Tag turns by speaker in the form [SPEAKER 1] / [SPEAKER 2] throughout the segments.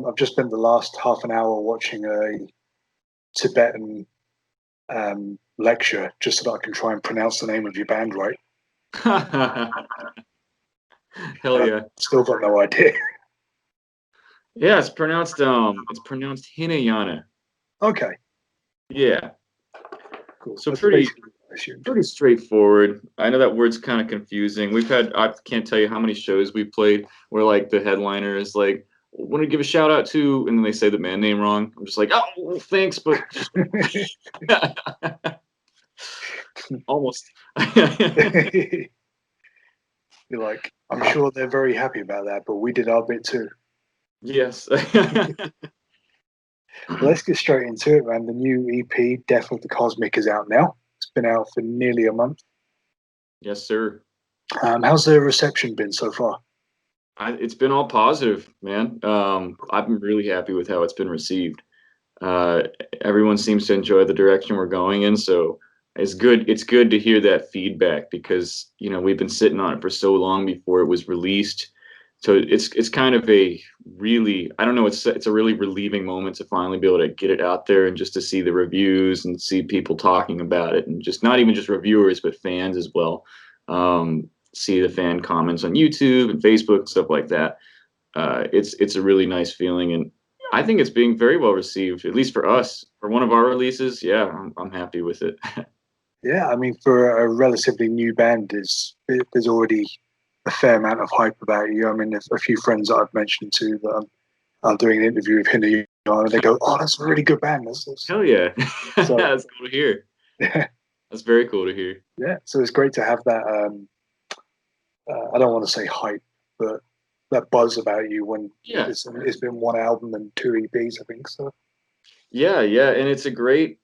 [SPEAKER 1] I've just spent the last half an hour watching a Tibetan lecture just so that I can try and pronounce the name of your band right.
[SPEAKER 2] Hell yeah!
[SPEAKER 1] Still got no idea.
[SPEAKER 2] Yeah, it's pronounced Hinayana.
[SPEAKER 1] Okay.
[SPEAKER 2] Yeah.
[SPEAKER 1] Cool.
[SPEAKER 2] So
[SPEAKER 1] That's
[SPEAKER 2] pretty
[SPEAKER 1] assumed.
[SPEAKER 2] pretty straightforward. I know that word's kind of confusing. I can't tell you how many shows we've played where like the headliner is like, want to give a shout out to, and then they say the band name wrong. I'm just like, oh, thanks, but almost.
[SPEAKER 1] You're like, I'm sure they're very happy about that, but we did our bit too.
[SPEAKER 2] Yes.
[SPEAKER 1] Let's get straight into it, man. The new EP, Death of the Cosmic, is out now. It's been out for nearly a month.
[SPEAKER 2] Yes, sir.
[SPEAKER 1] How's the reception been so far?
[SPEAKER 2] It's been all positive, man. I've been really happy with how it's been received. Uh, Everyone seems to enjoy the direction we're going in, so it's good. It's good to hear that feedback because we've been sitting on it for so long before it was released. So it's kind of a really, I don't know, it's a really relieving moment to finally be able to get it out there and just to see the reviews and see people talking about it, and just not even just reviewers but fans as well. See the fan comments on YouTube and Facebook, stuff like that. It's a really nice feeling, and I think it's being very well received, at least for us. For one of our releases, yeah, I'm happy with it.
[SPEAKER 1] Yeah, I mean, for a relatively new band, there's already a fair amount of hype about you. I mean, a few friends that I've mentioned to that I'm doing an interview with Hinayana, and they go, "Oh, that's a really good band."
[SPEAKER 2] Hell yeah.
[SPEAKER 1] So,
[SPEAKER 2] That's cool to hear.
[SPEAKER 1] yeah,
[SPEAKER 2] That's very cool to hear.
[SPEAKER 1] yeah. So it's great to have that. I don't want to say hype, but that buzz about you when
[SPEAKER 2] Yeah.
[SPEAKER 1] it's been one album and two EPs, I think. So
[SPEAKER 2] Yeah, and it's a great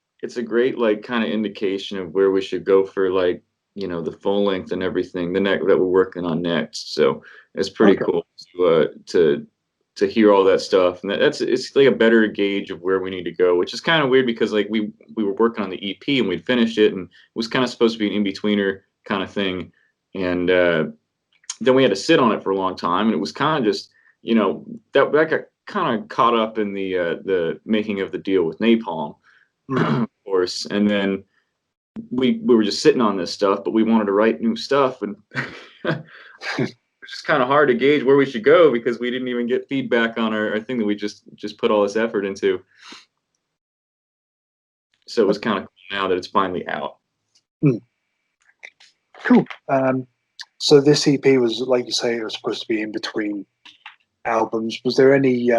[SPEAKER 2] like kind of indication of where we should go for like, the full length and everything, the next that we're working on next. So it's pretty
[SPEAKER 1] okay,
[SPEAKER 2] cool to hear all that stuff. And it's like a better gauge of where we need to go, which is kind of weird because like we were working on the EP and we'd finished it and it was kind of supposed to be an in-betweener kind of thing. And then we had to sit on it for a long time, and it was kind of just, that got kind of caught up in the making of the deal with Napalm, of course. And then we were just sitting on this stuff, but we wanted to write new stuff, and it's just kind of hard to gauge where we should go because we didn't even get feedback on our thing that we just put all this effort into. So it was kind of cool now that it's finally out.
[SPEAKER 1] Cool. So this EP was, like you say, it was supposed to be in between albums. Was there any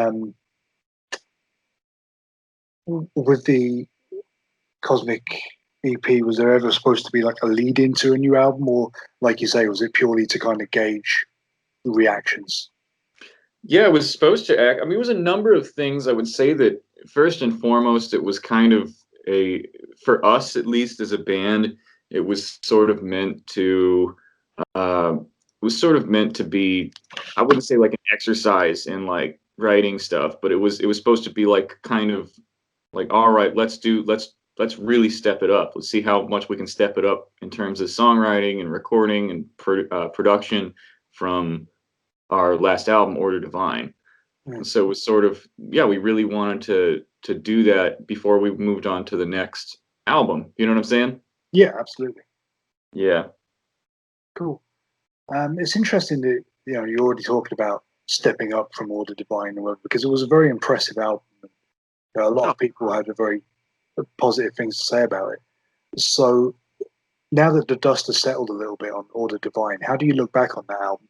[SPEAKER 1] with the Cosmic EP? Was there ever supposed to be like a lead into a new album, or like you say, was it purely to kind of gauge reactions?
[SPEAKER 2] Yeah, it was supposed to act. I mean, it was a number of things. I would say that first and foremost, it was kind of for us at least as a band, it was sort of meant to, be, I wouldn't say like an exercise in like writing stuff, but it was supposed to be like kind of like, all right, let's really step it up. Let's see how much we can step it up in terms of songwriting and recording and production from our last album, Order Divine. And so it was sort of, yeah, we really wanted to do that before we moved on to the next album. You know what I'm saying?
[SPEAKER 1] Yeah, absolutely.
[SPEAKER 2] Yeah.
[SPEAKER 1] Cool. It's interesting that you already talked about stepping up from Order Divine because it was a very impressive album. A lot of people had a very positive things to say about it. So now that the dust has settled a little bit on Order Divine, how do you look back on that album?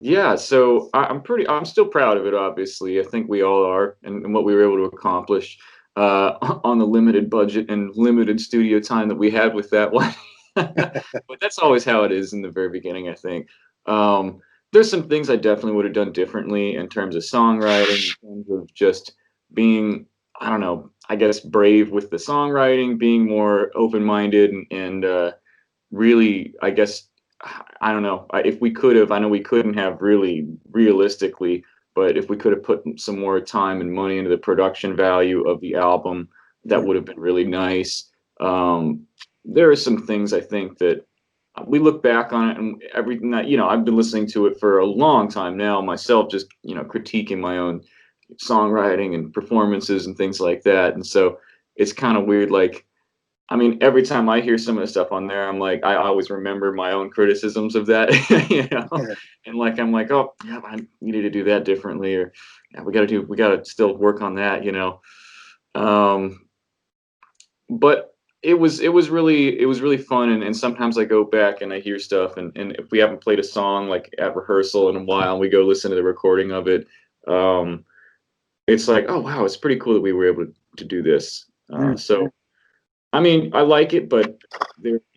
[SPEAKER 2] Yeah, so I'm still proud of it, obviously. I think we all are, and what we were able to accomplish on the limited budget and limited studio time that we had with that one. But that's always how it is in the very beginning, I think. There's some things I definitely would have done differently in terms of songwriting, in terms of just being, I don't know, I guess brave with the songwriting, being more open-minded and really, I guess, I don't know. If we could have, I know we couldn't have really realistically, but if we could have put some more time and money into the production value of the album, that would have been really nice. There are some things I think that we look back on it and everything that, I've been listening to it for a long time now myself, just, critiquing my own songwriting and performances and things like that. And so it's kind of weird. Like, I mean, every time I hear some of the stuff on there, I'm like, I always remember my own criticisms of that,
[SPEAKER 1] Yeah.
[SPEAKER 2] and like, I'm like, oh, yeah, I needed to do that differently, or yeah, we got to still work on that. Um, but it was really fun, and sometimes I go back and I hear stuff, and if we haven't played a song like at rehearsal in a while, and we go listen to the recording of it, um, it's like, oh wow, it's pretty cool that we were able to do this. So I mean, I like it, but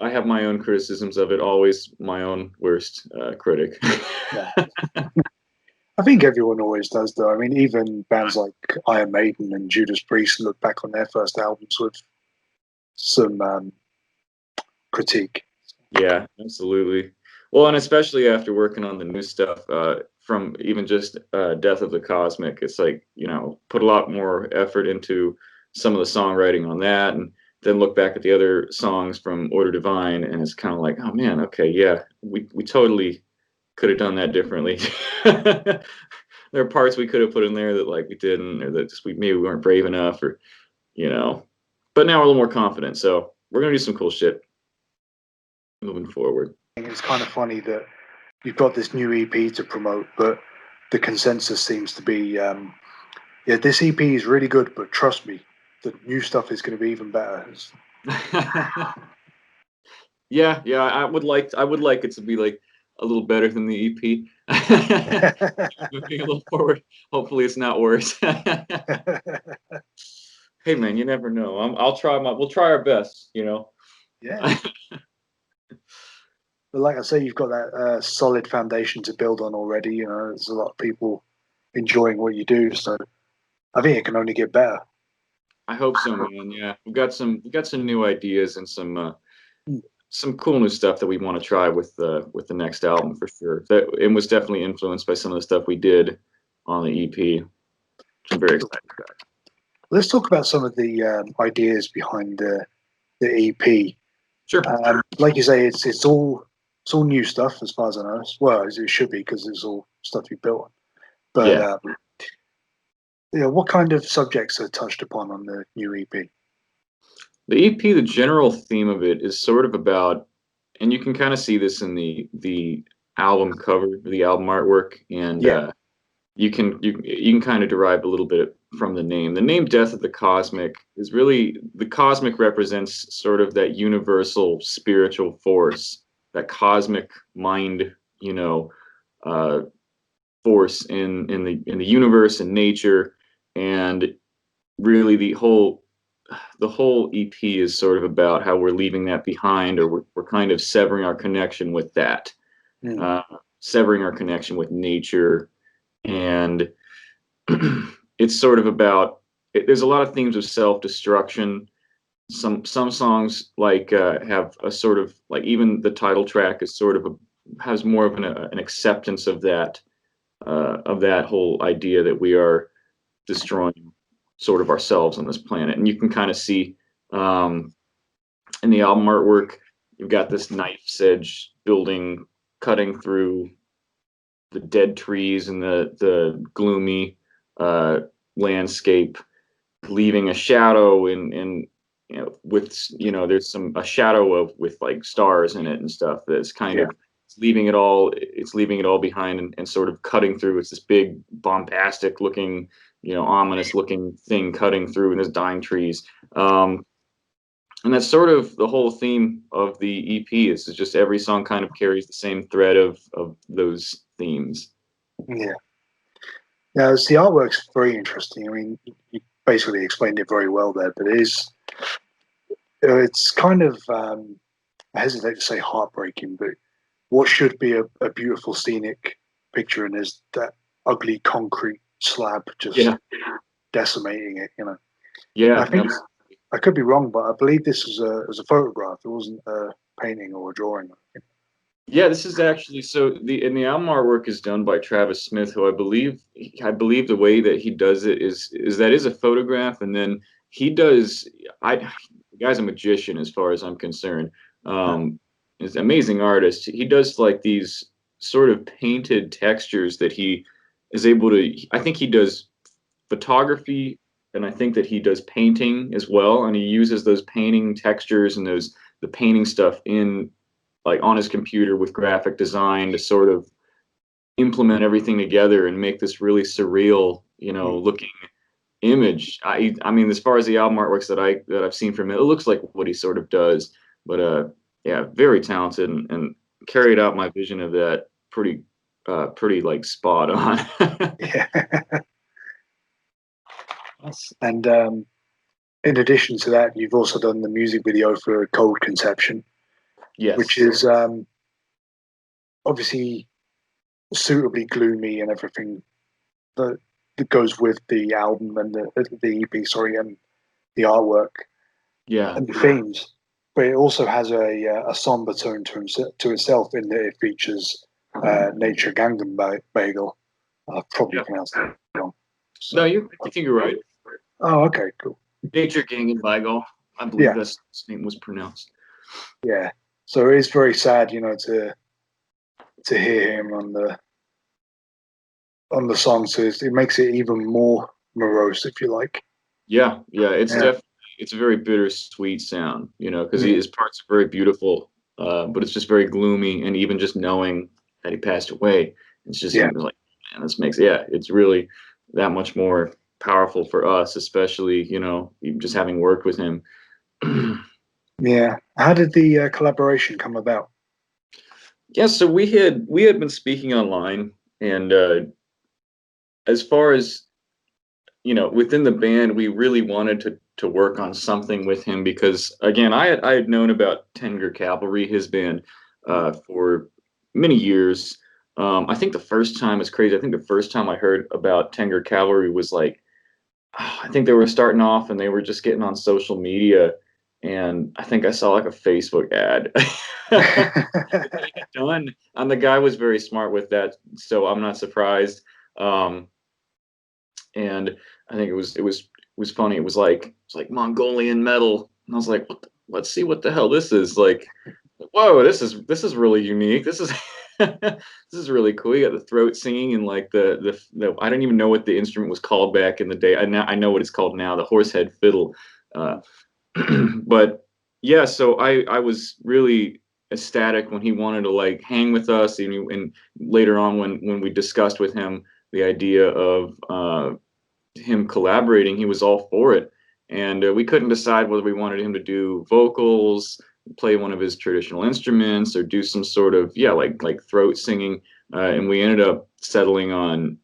[SPEAKER 2] I have my own criticisms of it. Always my own worst critic.
[SPEAKER 1] Yeah. I think everyone always does, though. I mean, even bands like Iron Maiden and Judas Priest look back on their first albums with some critique.
[SPEAKER 2] Yeah, absolutely. Well, and especially after working on the new stuff, from even just Death of the Cosmic, it's like, put a lot more effort into some of the songwriting on that, and then look back at the other songs from Order Divine, and it's kind of like, oh man, okay, yeah, we totally could have done that differently. There are parts we could have put in there that like we didn't, or that just maybe we weren't brave enough, or you know. But now we're a little more confident, so we're gonna do some cool shit moving forward.
[SPEAKER 1] It's kind of funny that you've got this new EP to promote, but the consensus seems to be, yeah, this EP is really good, but trust me, the new stuff is going to be even better.
[SPEAKER 2] Yeah, I would like it to be like a little better than the EP. Moving a little forward. Hopefully it's not worse. Hey man, you never know. We'll try our best.
[SPEAKER 1] Yeah. But like I say, you've got that solid foundation to build on already. There's a lot of people enjoying what you do, so I think it can only get better.
[SPEAKER 2] I hope so, man. Yeah. We got some new ideas and some cool new stuff that we want to try with the next album for sure. That it was definitely influenced by some of the stuff we did on the EP, which I'm very excited about.
[SPEAKER 1] Let's talk about some of the ideas behind the EP.
[SPEAKER 2] Sure.
[SPEAKER 1] Like you say, it's all new stuff as far as I know. Well, as it should be because it's all stuff you built on. But
[SPEAKER 2] Yeah.
[SPEAKER 1] what kind of subjects are touched upon on the new EP?
[SPEAKER 2] The EP, the general theme of it is sort of about, and you can kind of see this in the album cover, the album artwork, and
[SPEAKER 1] Yeah.
[SPEAKER 2] you can kind of derive a little bit from the name. The name Death of the Cosmic is really, the cosmic represents sort of that universal spiritual force, that cosmic mind, uh, force in the universe and nature, and really the whole EP is sort of about how we're leaving that behind, or we're kind of severing our connection with that,
[SPEAKER 1] Mm.
[SPEAKER 2] severing our connection with nature, and it's sort of about. There's a lot of themes of self-destruction. Some songs like have a sort of like, even the title track is sort of has more of an acceptance of that whole idea that we are destroying sort of ourselves on this planet. And you can kind of see in the album artwork, you've got this knife's edge building cutting through the dead trees and the gloomy landscape, leaving a shadow in with there's a shadow with like stars in it and stuff that's kind of leaving it all behind, and sort of cutting through. It's this big bombastic looking, ominous looking thing cutting through in those dying trees. And that's sort of the whole theme of the EP. Is just every song kind of carries the same thread of those themes.
[SPEAKER 1] Yeah. Now, the artwork's very interesting. I mean, you basically explained it very well there, but it's kind of, I hesitate to say heartbreaking, but what should be a beautiful scenic picture, and there's that ugly concrete slab just decimating it.
[SPEAKER 2] Yeah.
[SPEAKER 1] I think I could be wrong, but I believe this was a photograph. It wasn't a painting or a drawing.
[SPEAKER 2] Yeah, this is actually, so the album artwork is done by Travis Smith, who I believe the way that he does it is that is a photograph, and then he does the guy's a magician as far as I'm concerned. He's an amazing artist. He does like these sort of painted textures that he is able to. I think he does photography, and I think that he does painting as well, and he uses those painting textures and the painting stuff in like on his computer with graphic design to sort of implement everything together and make this really surreal, looking image. I mean, as far as the album artworks that I've seen from it, it looks like what he sort of does. But yeah, very talented and carried out my vision of that pretty like spot on.
[SPEAKER 1] Yeah. And in addition to that, you've also done the music video for Cold Conception,
[SPEAKER 2] Yes.
[SPEAKER 1] which is obviously suitably gloomy and everything that goes with the album and the EP, sorry, and the artwork,
[SPEAKER 2] Yeah,
[SPEAKER 1] and the themes. But it also has a somber tone to itself in that it features Naturre Ganganbaigal. I've probably pronounced that wrong. So,
[SPEAKER 2] no, I think you're right.
[SPEAKER 1] Oh, okay, cool.
[SPEAKER 2] Naturre Ganganbaigal, I believe that's his name was pronounced.
[SPEAKER 1] Yeah, so it is very sad, to hear him on the song. So it makes it even more morose, if you like.
[SPEAKER 2] Yeah, it's definitely it's a very bittersweet sound, because his parts are very beautiful, but it's just very gloomy, and even just knowing that he passed away, it's just like, man, this makes it's really that much more powerful for us, especially even just having worked with him.
[SPEAKER 1] Yeah. How did the collaboration come about?
[SPEAKER 2] Yeah, so we had been speaking online, and as far as within the band, we really wanted to work on something with him because, again, I had known about Tengger Cavalry, his band, for many years. I think the first time is crazy. I think the first time I heard about Tengger Cavalry was like, I think they were starting off and they were just getting on social media, and I think I saw like a Facebook ad that they had done, and the guy was very smart with that, so I'm not surprised. And I think it was funny. It was like Mongolian metal, and I was like, let's see what the hell this is. Like, whoa, this is really unique. This is this is really cool. You got the throat singing and like the I don't even know what the instrument was called back in the day. I know what it's called now, the horsehead fiddle. Uh, but yeah, so I was really ecstatic when he wanted to like hang with us, and later on when we discussed with him the idea of him collaborating, he was all for it. And we couldn't decide whether we wanted him to do vocals, play one of his traditional instruments, or do some sort of like throat singing. And we ended up settling on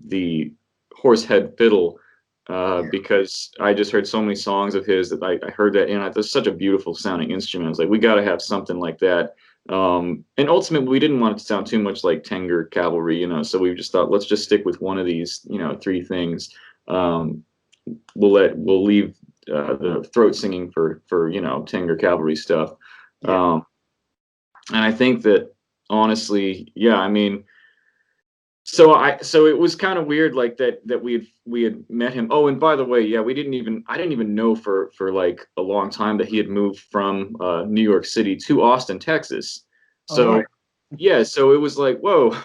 [SPEAKER 2] the horsehead fiddle because I just heard so many songs of his that I heard that, and that's such a beautiful sounding instrument. I was like, we got to have something like that. And ultimately, we didn't want it to sound too much like Tengger Cavalry, so we just thought, let's just stick with one of these, three things. We'll leave the throat singing for Tengger Cavalry stuff. And I think that honestly, I mean, so it was kind of weird, like that we had met him. Oh, and by the way, I didn't even know for like a long time that he had moved from New York City to Austin, Texas. So so it was like, whoa,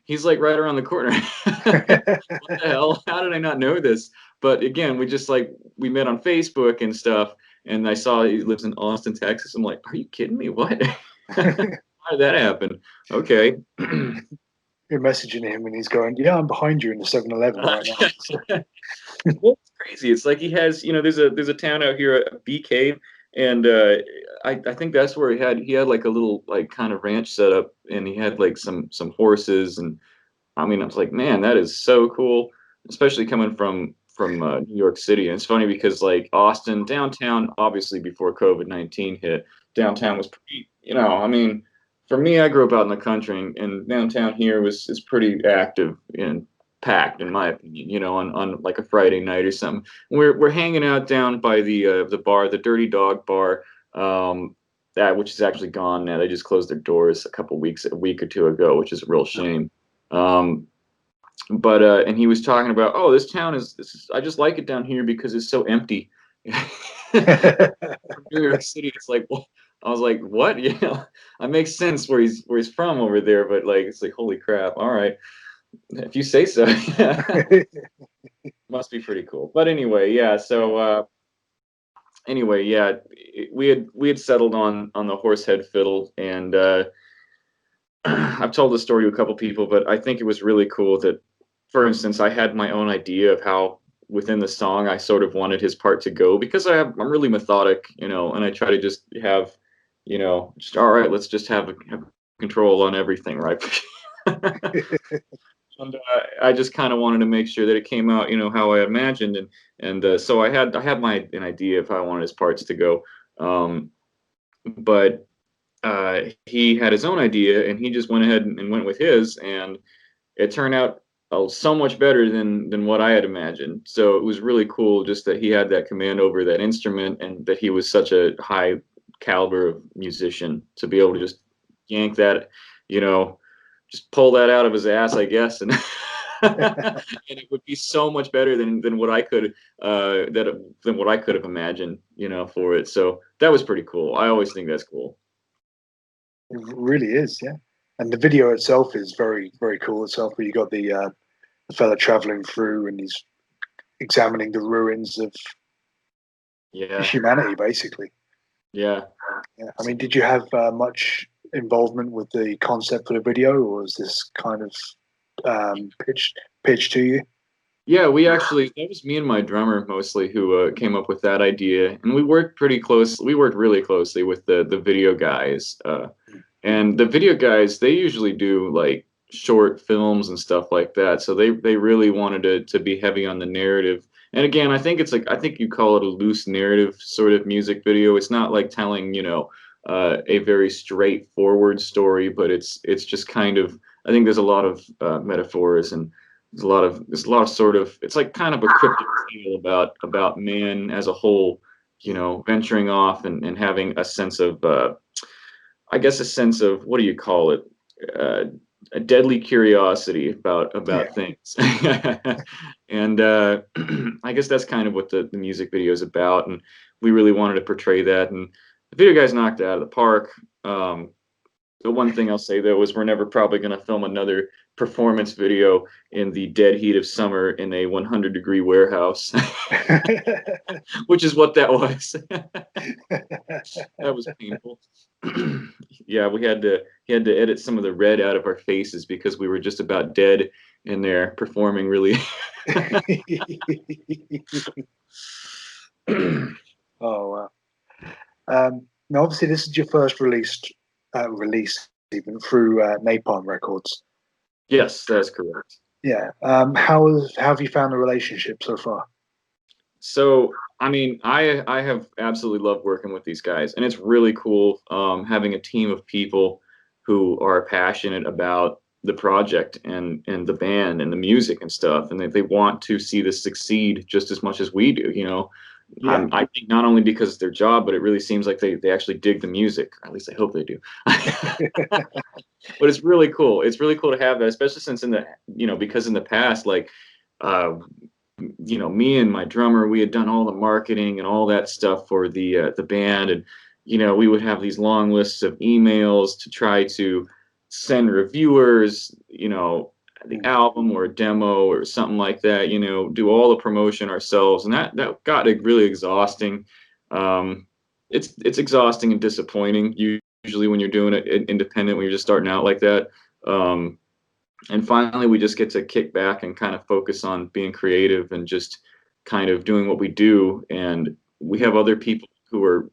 [SPEAKER 2] he's like right around the corner. What the hell? How did I not know this? But again, we met on Facebook and stuff, and I saw he lives in Austin, Texas. I'm like, are you kidding me? What? How did that happen? Okay.
[SPEAKER 1] You're messaging him and he's going, "Yeah, I'm behind you in the 7-Eleven right now."
[SPEAKER 2] Well, it's crazy. It's like he has, there's a town out here, a bee cave, and I think that's where he had like a little like kind of ranch set up, and he had like some horses, and I mean, I was like, man, that is so cool, especially coming from New York City. And it's funny because like Austin downtown, obviously before COVID-19 hit, downtown was pretty, I mean, for me, I grew up out in the country, and downtown here is pretty active and packed, in my opinion. On like a Friday night or something. We're hanging out down by the bar, the Dirty Dog Bar. That which is actually gone now. They just closed their doors a week or two ago, which is a real shame. But and he was talking about, oh, this town I just like it down here because it's so empty. From New York City, it's like, well, I was like, what? That makes sense where he's from over there, but like, it's like, holy crap, all right. If you say so. Must be pretty cool. But anyway, yeah. So anyway, yeah, we had settled on the horsehead fiddle, and I've told the story to a couple people, but I think it was really cool that, for instance, I had my own idea of how within the song I sort of wanted his part to go because I'm really methodic, and I try to just have, just all right, let's just have control on everything, right? And I just kind of wanted to make sure that it came out, how I imagined, and so I had an idea of how I wanted his parts to go, but he had his own idea, and he just went ahead and went with his, and it turned out so much better than what I had imagined. So it was really cool just that he had that command over that instrument, and that he was such a high caliber of musician to be able to just yank that, you know, just pull that out of his ass, I guess, and and it would be so much better than what I could than what I could have imagined, for it. So that was pretty cool. I always think that's cool.
[SPEAKER 1] It really is, yeah. And the video itself is very, very cool itself, where you got the fella traveling through and he's examining the ruins of
[SPEAKER 2] Yeah,
[SPEAKER 1] humanity, basically.
[SPEAKER 2] yeah.
[SPEAKER 1] Yeah. I mean, did you have much involvement with the concept for the video, or was this kind of pitched to you?
[SPEAKER 2] Yeah, that was me and my drummer mostly who came up with that idea, and we worked pretty close. We worked really closely with the video guys, and the video guys, they usually do like short films and stuff like that. So they really wanted to be heavy on the narrative. And again, I think you call it a loose narrative sort of music video. It's not like telling, a very straightforward story, but it's just kind of, I think there's a lot of metaphors, and there's a lot of sort of, it's like kind of a cryptic feel about man as a whole, venturing off and having a sense of I guess a sense of, what do you call it? Uh, a deadly curiosity about
[SPEAKER 1] Yeah,
[SPEAKER 2] things, and I guess that's kind of what the music video is about. And we really wanted to portray that, and the video guys knocked it out of the park. The one thing I'll say though is we're never probably going to film another performance video in the dead heat of summer in a 100-degree warehouse, which is what that was. That was painful. Yeah, he had to edit some of the red out of our faces because we were just about dead in there performing really.
[SPEAKER 1] oh wow. Now, obviously, this is your first release even through Napalm Records.
[SPEAKER 2] Yes, that's correct.
[SPEAKER 1] Yeah. How have you found the relationship so far?
[SPEAKER 2] So, I mean, I have absolutely loved working with these guys, and it's really cool having a team of people who are passionate about the project and the band and the music and stuff, and they want to see this succeed just as much as we do.
[SPEAKER 1] Yeah.
[SPEAKER 2] I think not only because it's their job, but it really seems like they actually dig the music. At least I hope they do. But it's really cool. It's really cool to have that, especially since because in the past, like, uh, me and my drummer, we had done all the marketing and all that stuff for the band, and we would have these long lists of emails to try to send reviewers, the album or a demo or something like that. Do all the promotion ourselves, and that got really exhausting. It's exhausting and disappointing usually when you're doing it independent, when you're just starting out like that. And finally, we just get to kick back and kind of focus on being creative and just kind of doing what we do. And we have other people who are,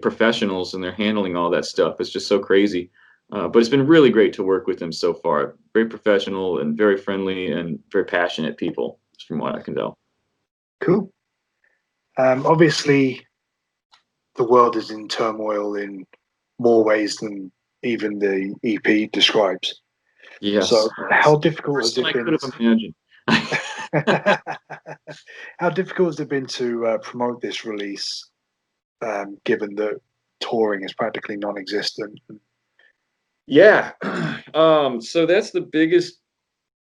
[SPEAKER 2] professionals, and they're handling all that stuff. It's just so crazy. But it's been really great to work with them so far. Very professional and very friendly and very passionate people, from what I can tell.
[SPEAKER 1] Cool. Obviously, the world is in turmoil in more ways than even the EP describes.
[SPEAKER 2] Yes.
[SPEAKER 1] So, how difficult has it
[SPEAKER 2] I
[SPEAKER 1] been?
[SPEAKER 2] could have imagined.
[SPEAKER 1] How difficult has it been to promote this release, given that touring is practically non-existent?
[SPEAKER 2] Yeah. So that's the biggest,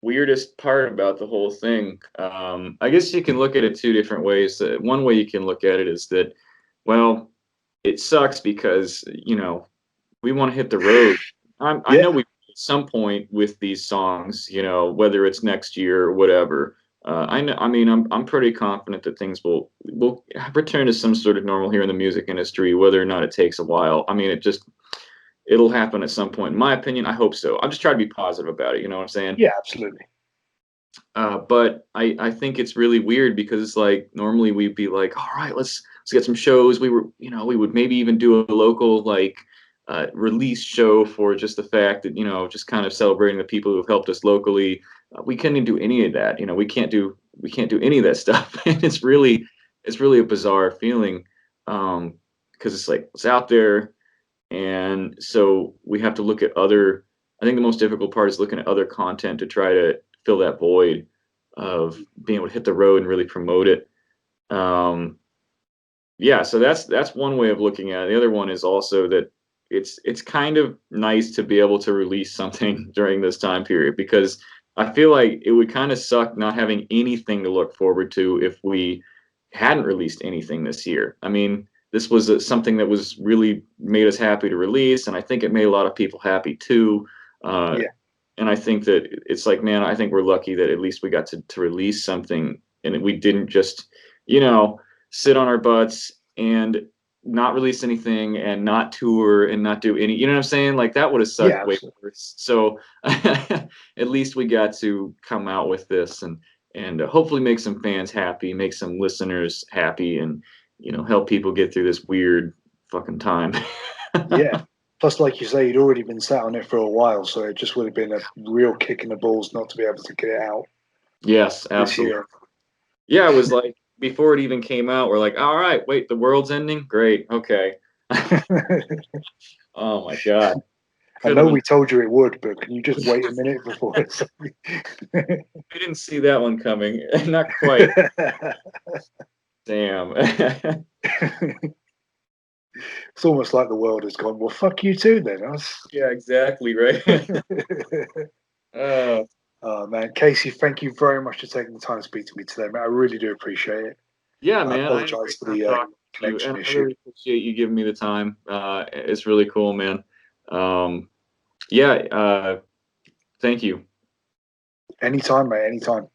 [SPEAKER 2] weirdest part about the whole thing. I guess you can look at it two different ways. One way you can look at it is that, well, it sucks because we want to hit the road. I
[SPEAKER 1] Yeah.
[SPEAKER 2] know we at some point with these songs, you know, whether it's next year or whatever. I mean, I'm pretty confident that things will return to some sort of normal here in the music industry, whether or not it takes a while. I mean, it'll happen at some point. In my opinion, I hope so. I'm just trying to be positive about it. You know what I'm saying?
[SPEAKER 1] Yeah, absolutely.
[SPEAKER 2] But I think it's really weird because it's like normally we'd be like, all right, let's get some shows. We would maybe even do a local like release show for just the fact that, you know, just kind of celebrating the people who have helped us locally. We couldn't do any of that. You know, we can't do any of that stuff. And it's really a bizarre feeling, because it's like it's out there, and so we have to look at other. I think the most difficult part is looking at other content to try to fill that void of being able to hit the road and really promote it. Um, yeah, so that's one way of looking at it. The other one is also that it's kind of nice to be able to release something during this time period, because I feel like it would kind of suck not having anything to look forward to if we hadn't released anything this year. I mean, this was something that was really made us happy to release, and I think it made a lot of people happy too. Uh,
[SPEAKER 1] Yeah.
[SPEAKER 2] and I think that it's like, man, I think we're lucky that at least we got to release something, and we didn't just, you know, sit on our butts and not release anything and not tour and not do any, you know what I'm saying? Like that would have
[SPEAKER 1] Yeah,
[SPEAKER 2] sucked way
[SPEAKER 1] absolutely.
[SPEAKER 2] worse. So at least we got to come out with this, and hopefully make some fans happy, make some listeners happy, and, you know, help people get through this weird fucking time.
[SPEAKER 1] Yeah. Plus, like you say, you'd already been sat on it for a while, so it just would have been a real kick in the balls not to be able to get it out
[SPEAKER 2] Yes,
[SPEAKER 1] this
[SPEAKER 2] absolutely.
[SPEAKER 1] year.
[SPEAKER 2] Yeah, it was like before it even came out, we're like, all right, wait, the world's ending? Great, okay. Oh my God.
[SPEAKER 1] I
[SPEAKER 2] Could have
[SPEAKER 1] know
[SPEAKER 2] been.
[SPEAKER 1] we told you it would, but can you just wait a minute before it's
[SPEAKER 2] We didn't see that one coming. Not quite. Damn.
[SPEAKER 1] It's almost like the world has gone, well, fuck you too, then.
[SPEAKER 2] Yeah, exactly, right. Oh,
[SPEAKER 1] Oh, man. Casey, thank you very much for taking the time to speak to me today, man. I really do appreciate it.
[SPEAKER 2] yeah,
[SPEAKER 1] I
[SPEAKER 2] man. I had a
[SPEAKER 1] apologize
[SPEAKER 2] great
[SPEAKER 1] for
[SPEAKER 2] time
[SPEAKER 1] the
[SPEAKER 2] talking to you,
[SPEAKER 1] connection
[SPEAKER 2] and I
[SPEAKER 1] issue.
[SPEAKER 2] really appreciate you giving me the time. It's really cool, man. Um, yeah, thank you.
[SPEAKER 1] Anytime, mate, anytime.